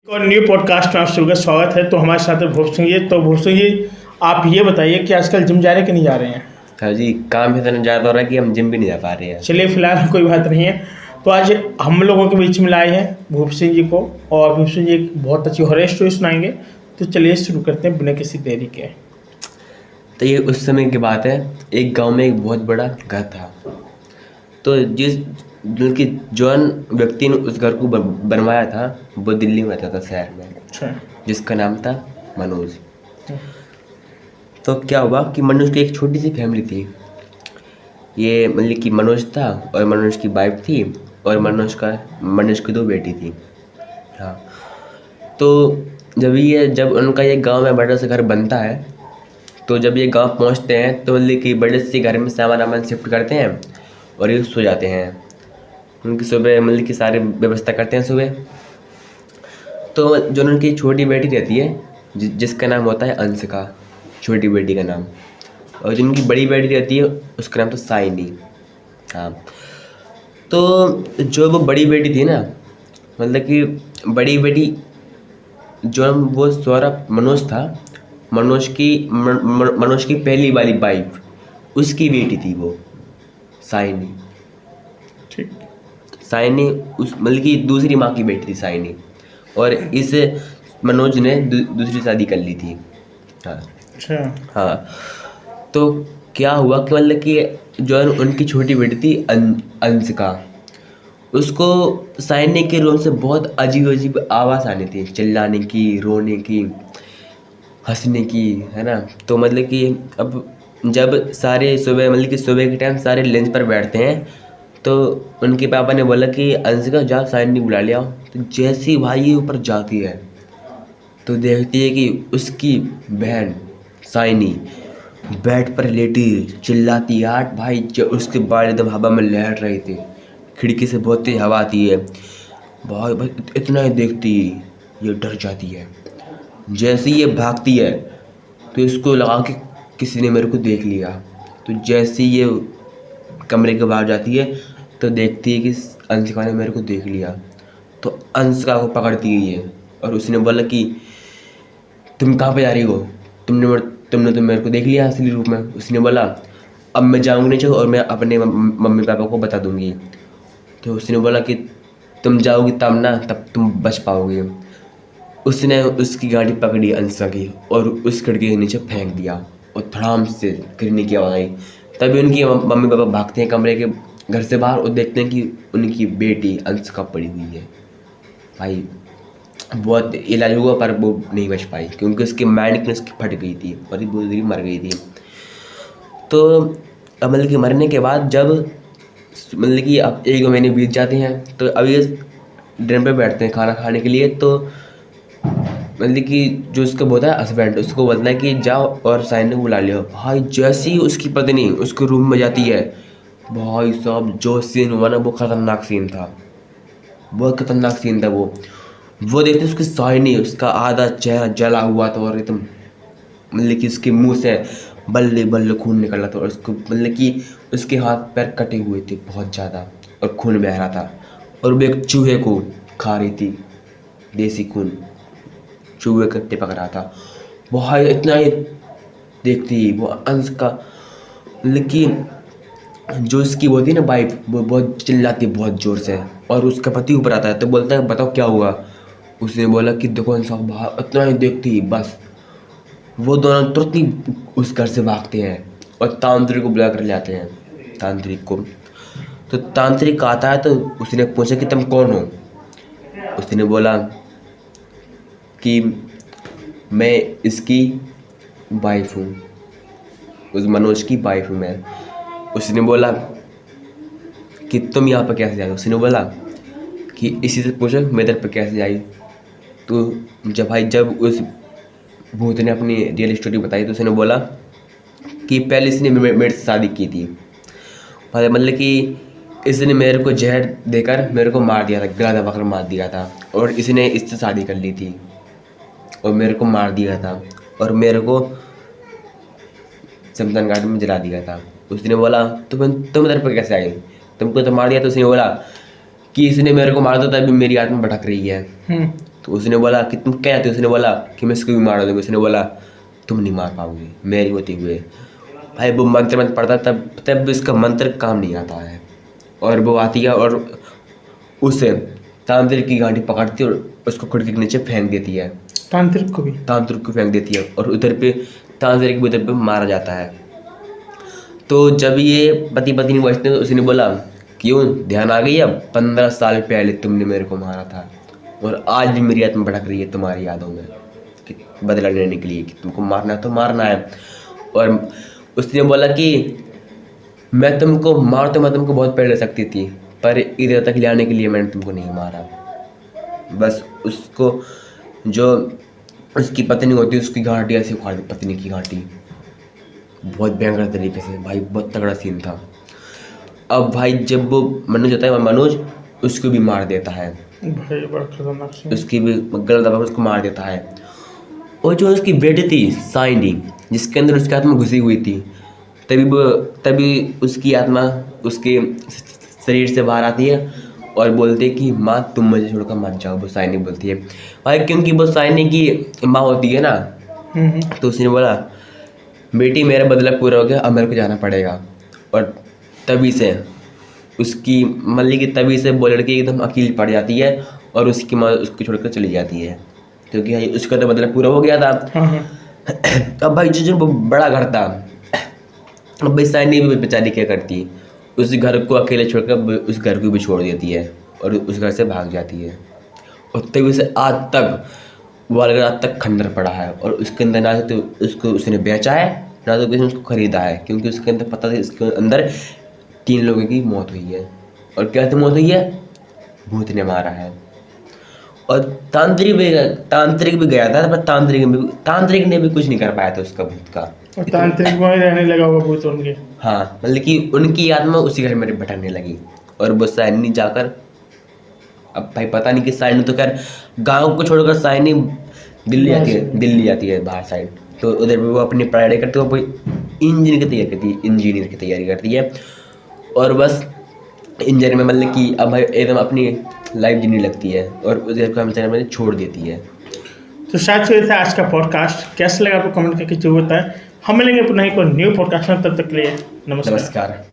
और new podcast में आप सबका स्वागत है। तो हमारे साथ है भूप सिंह जी। तो भूप सिंह जी, आप ये बताइए कि आजकल जिम जा रहे हैं कि नहीं जा रहे हैं? हाँ जी, काम इतना ज़्यादा हो रहा है कि हम जिम भी नहीं जा पा रहे हैं। चलिए, फिलहाल कोई बात नहीं है। तो आज हम लोगों के बीच में लाए हैं भूप सिंह जी को, और भूप सिंह जी एक बहुत अच्छी हॉरर स्टोरी सुनाएंगे। तो चलिए शुरू करते हैं बिना किसी देरी के। तो ये उस समय की बात है, एक गांव में एक बहुत बड़ा घर था। तो जिनकी जौन व्यक्ति ने उस घर को बनवाया था वो दिल्ली में रहता था, शहर में, अच्छा। जिसका नाम था मनोज। तो क्या हुआ कि मनोज की एक छोटी सी फैमिली थी। ये मतलब कि मनोज था और मनोज की वाइफ थी और मनोज की 2 बेटी थी। हाँ, तो जब उनका ये गांव में बड़ा सा घर बनता है, तो जब ये गांव पहुंचते हैं तो मतलब कि बड़े से घर में सामान वामान शिफ्ट करते हैं और ये सो जाते हैं। उनकी सुबह मतलब कि सारी व्यवस्था करते हैं सुबह। तो जो उनकी छोटी बेटी रहती है जिसका नाम होता है अंशिका, छोटी बेटी का नाम, और जिनकी बड़ी बेटी रहती है उसका नाम तो साइनी। हाँ, तो जो वो बड़ी बेटी थी ना, मतलब कि बड़ी बेटी जो वो सौरभ मनोज था, मनोज की पहली वाली वाइफ, उसकी बेटी थी वो साइनी। ठीक। साइनी उस मतलब कि दूसरी माँ की बेटी थी साइनी, और इस मनोज ने दूसरी शादी कर ली थी। हाँ। अच्छा। हाँ, तो क्या हुआ कि मतलब कि जो उनकी छोटी बेटी थी अंशिका, उसको साइनी के रूम से बहुत अजीब अजीब आवाज़ आनी थी, चिल्लाने की, रोने की, हंसने की, है ना। तो मतलब कि अब जब सारे सुबह मतलब कि सुबह के टाइम सारे लंच पर बैठते हैं, तो उनके पापा ने बोला कि अंशिका जा साइनी बुला ले आओ। तो जैसे ही भाई ये ऊपर जाती है तो देखती है कि उसकी बहन साइनी बेड पर लेटी चिल्लाती है। आठ भाई उसके बाल एकदम हवा में लहर रहे थे, खिड़की से बहुत तेज हवा आती है। भाई इतना ही देखती ये डर जाती है। जैसे ही ये भागती है तो इसको लगा कि किसी ने मेरे को देख लिया। तो जैसे ही ये कमरे के बाहर जाती है तो देखती है कि अंशिका ने मेरे को देख लिया। तो अंशिका को पकड़ती गई है और उसने बोला कि तुम कहाँ पे जा रही हो, तुमने तो मेरे को देख लिया असली रूप में। उसने बोला अब मैं जाऊँगी नीचे और मैं अपने मम्मी पापा को बता दूँगी। तो उसने बोला कि तुम जाओगी तब ना, तब तुम बच पाओगे। उसने उसकी गाड़ी पकड़ी अंशिका की और उस खिड़की के नीचे फेंक दिया और धड़ाम से गिरने की आवाज़ आई। तभी उनकी मम्मी पापा भागते हैं कमरे के घर से बाहर और देखते हैं कि उनकी बेटी अंशिका पड़ी हुई है। भाई बहुत इलाज हुआ पर वो नहीं बच पाई क्योंकि उसकी माइंड उसकी फट गई थी और ये बहुत देरी मर गई थी। तो अब मतलब कि मरने के बाद जब मतलब कि अब 1 महीने बीत जाते हैं, तो अभी डिनर पे बैठते हैं खाना खाने के लिए। तो मतलब कि जो उसका होता है हस्बैंड, उसको बोलता है कि जाओ और साइनी को बुला लियो। भाई जैसे ही उसकी पत्नी उसके रूम में जाती है, भाई साहब जो सीन हुआ ना वो खतरनाक सीन था, बहुत खतरनाक सीन था वो देखते उसकी साइनी, उसका आधा चेहरा जला हुआ था और एकदम मतलब कि उसके मुंह से बल्ले बल्ले खून निकल रहा था और उसको मतलब कि उसके हाथ पैर कटे हुए थे बहुत ज़्यादा और खून बह रहा था। और वो एक चूहे को खा रही थी, देसी खून चूहे को टिपक रहा था। बहुत इतना ही देखती वो अंश का, लेकिन जो उसकी वो थी ना वाइफ, वो बहुत चिल्लाती बहुत ज़ोर से और उसका पति ऊपर आता है तो बोलता है बताओ क्या हुआ। उसने बोला कि देखो अंशा बाहर, इतना ही देखती बस वो दोनों तुरंत ही उस घर से भागते हैं और तांत्रिक को बुला कर ले आते हैं, तांत्रिक को। तो तांत्रिक आता है तो उसने पूछा कि तुम कौन हो। उसने बोला कि मैं इसकी वाइफ हूँ, उस मनोज की वाइफ हूँ मैं। उसने बोला कि तुम यहाँ पर कैसे आई। उसने बोला कि इसी से पूछो मैं इधर पर कैसे आई। तो जब उस भूत ने अपनी रियल स्टोरी बताई तो उसने बोला कि पहले इसने मेरे से शादी की थी, मतलब कि इसने मेरे को जहर देकर मेरे को मार दिया था, गला दबाकर मार दिया था, और इसने इससे शादी कर ली थी और मेरे को मार दिया था और मेरे को शमशान घाट में जला दिया था। उसने बोला तुम इधर पर कैसे आई, तुमको तो मार दिया। तो उसने बोला कि इसने मेरे को मार दो तभी मेरी आत्मा भटक रही है। तो उसने बोला कि तुम क्या चाहते हो? उसने बोला कि मैं इसको भी मार दूंगा। उसने बोला तुम नहीं मार पाओगे मेरी होते हुए। भाई वो मंत्र पढ़ता तब इसका मंत्र काम नहीं आता है, और वो आती है और उसे तांत्रिक की गांठी पकड़ती है और उसको खिड़की के नीचे फेंक देती है। तांत्रिक को फेंक देती है और उधर पे तांत्रिक भी उधर पे मारा जाता है। तो जब ये पति पत्नी बचते हैं तो उसने बोला क्यों ध्यान आ गई? अब 15 साल पहले तुमने मेरे को मारा था और आज भी मेरी आत्मा भटक रही है तुम्हारी यादों में कि बदला लेने के लिए कि तुमको मारना है तो मारना है। और उसने बोला कि मैं तुमको बहुत पहले ले सकती थी, पर इधर तक ले आने के लिए मैंने तुमको नहीं मारा। बस उसको जो उसकी पत्नी होती है उसकी घाटी ऐसे उखाड़ दी, पत्नी की घाटी, बहुत भयंकर तरीके से। भाई बहुत तगड़ा सीन था। अब भाई जब वो मनोज होता है, मनोज उसको भी मार देता है, भाई बड़ा खतरनाक सीन। उसकी भी गलत दबा उसको मार देता है। और जो उसकी बेटी थी साइनी, जिसके अंदर उसकी आत्मा घुसी हुई थी, तभी उसकी आत्मा उसके शरीर से बाहर आती है और बोलती है कि माँ तुम मुझे छोड़कर मत जाओ। वो साइनी बोलती है भाई, क्योंकि वो साइनी की माँ होती है ना। तो उसने बोला बेटी मेरा बदला पूरा हो गया, अब मेरे को जाना पड़ेगा। और तभी से उसकी मल्ली की तभी से वो लड़की एकदम अकेली पड़ जाती है और उसकी माँ उसको छोड़कर चली जाती है, क्योंकि भाई उसका तो बदला पूरा हो गया था। अब भाई जो वो बड़ा घर था, अब भाई साइनी भी बेचारी क्या करती, उस घर को अकेले छोड़कर उस घर को भी छोड़ देती है और उस घर से भाग जाती है। और तभी से आज तक वालगढ़ आज तक खंडर पड़ा है और उसके अंदर ना तो उसको उसने बेचा है ना तो किसी ने उसको खरीदा है, क्योंकि उसके अंदर पता था इसके अंदर 3 लोगों की मौत हुई है। और क्या मौत हुई है? भूत ने मारा है। और तांत्रिक भी गया था, पर तांत्रिक ने भी कुछ नहीं कर पाया था उसका भूत का। और तांत्रिक वहीं रहने लगा हुआ भूत उनके। हाँ, मतलब कि उनकी आत्मा उसी घर में भटकने लगी। और वो साइनी जाकर, अब भाई पता नहीं कि साइनी तो खैर गांव को छोड़कर साइनी दिल्ली जाती है बाहर साइड। तो उधर भी वो अपनी पढ़ाई करती है, वो इंजीनियर की तैयारी करती है। और बस इंजीनियर में मतलब कि अब भाई एकदम अपनी लाइफ जीने लगती है और उधर को हम छोड़ देती है। तो शायद से था आज का पॉडकास्ट। कैसा लगा आपको कमेंट करके जरूर बताएं। हम मिलेंगे पुनः एक न्यू पॉडकास्ट में, तब तक के लिए नमस्कार।